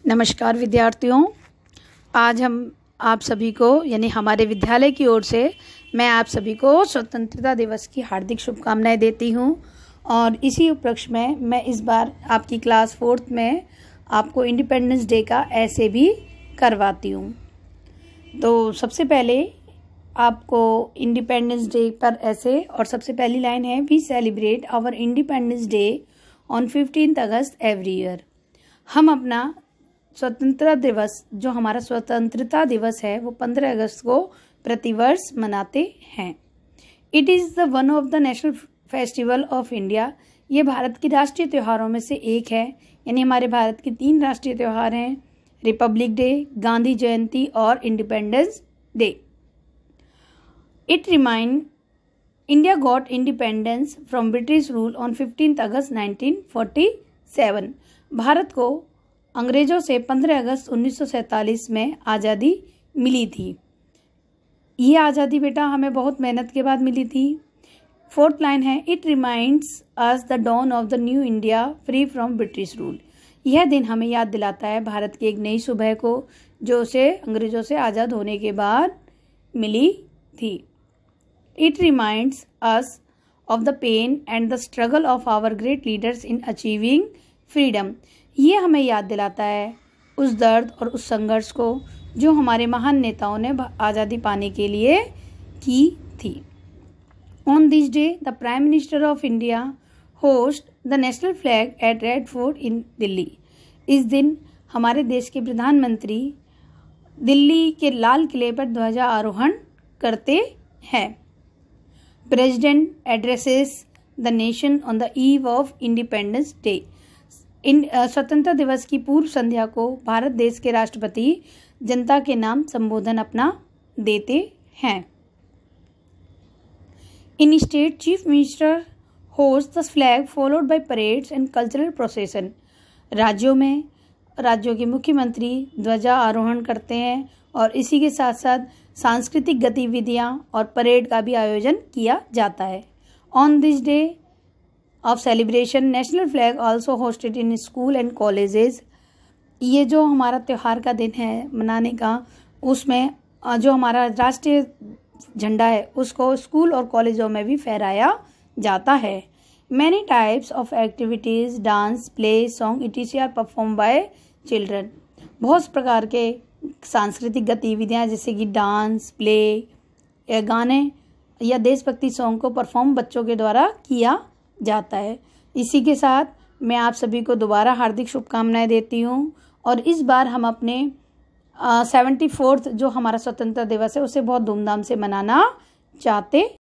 नमस्कार विद्यार्थियों, आज हम आप सभी को यानी हमारे विद्यालय की ओर से मैं आप सभी को स्वतंत्रता दिवस की हार्दिक शुभकामनाएं देती हूं। और इसी उपलक्ष्य में मैं इस बार आपकी क्लास 4th में आपको इंडिपेंडेंस डे का ऐसे भी करवाती हूं। तो सबसे पहले आपको इंडिपेंडेंस डे पर ऐसे और सबसे पहली लाइन है, we celebrate our independence day on 15 August every year. हम अपना स्वतंत्रता दिवस, जो हमारा स्वतंत्रता दिवस है, वो 15 अगस्त को प्रतिवर्ष मनाते हैं। It is the one of the national festival of India. ये भारत की राष्ट्रीय त्योहारों में से एक है। यानी हमारे भारत के 3 राष्ट्रीय त्यौहार हैं, रिपब्लिक डे, गांधी जयंती और independence day. It remind India got independence from British rule on 15 अगस्त 1947। भारत को अंग्रेजों से 15 अगस्त 1947 में आज़ादी मिली थी। ये आज़ादी बेटा हमें बहुत मेहनत के बाद मिली थी। 4th लाइन है, it reminds us the dawn of the new India free from British rule. यह दिन हमें याद दिलाता है भारत की एक नई सुबह को, जो उसे अंग्रेजों से आज़ाद होने के बाद मिली थी। It reminds us of the pain and the struggle of our great leaders in achieving freedom. ये हमें याद दिलाता है उस दर्द और उस संघर्ष को जो हमारे महान नेताओं ने आज़ादी पाने के लिए की थी। On this day the prime minister of India host the national flag at Red Fort in Delhi. इस दिन हमारे देश के प्रधानमंत्री दिल्ली के लाल किले पर ध्वजारोहण करते हैं। President addresses the nation on the eve of independence day. स्वतंत्रता दिवस की पूर्व संध्या को भारत देश के राष्ट्रपति जनता के नाम संबोधन अपना देते हैं। In state chief minister host the flag followed by parades and cultural procession. राज्यों के मुख्यमंत्री ध्वजा आरोहण करते हैं और इसी के साथ साथ सांस्कृतिक गतिविधियां और परेड का भी आयोजन किया जाता है। On this day of celebration national flag also hosted in school and colleges. ये जो हमारा त्यौहार का दिन है मनाने का, उसमें जो हमारा राष्ट्रीय झंडा है उसको स्कूल और कॉलेजों में भी फहराया जाता है। Many types of activities, dance, play, song etc are perform by children. बहुत प्रकार के सांस्कृतिक गतिविधियाँ जैसे कि डांस, प्ले या गाने या देशभक्ति सॉन्ग को परफॉर्म बच्चों के द्वारा किया जाता है। इसी के साथ मैं आप सभी को दोबारा हार्दिक शुभकामनाएं देती हूँ। और इस बार हम अपने 74th जो हमारा स्वतंत्रता दिवस है उसे बहुत धूमधाम से मनाना चाहते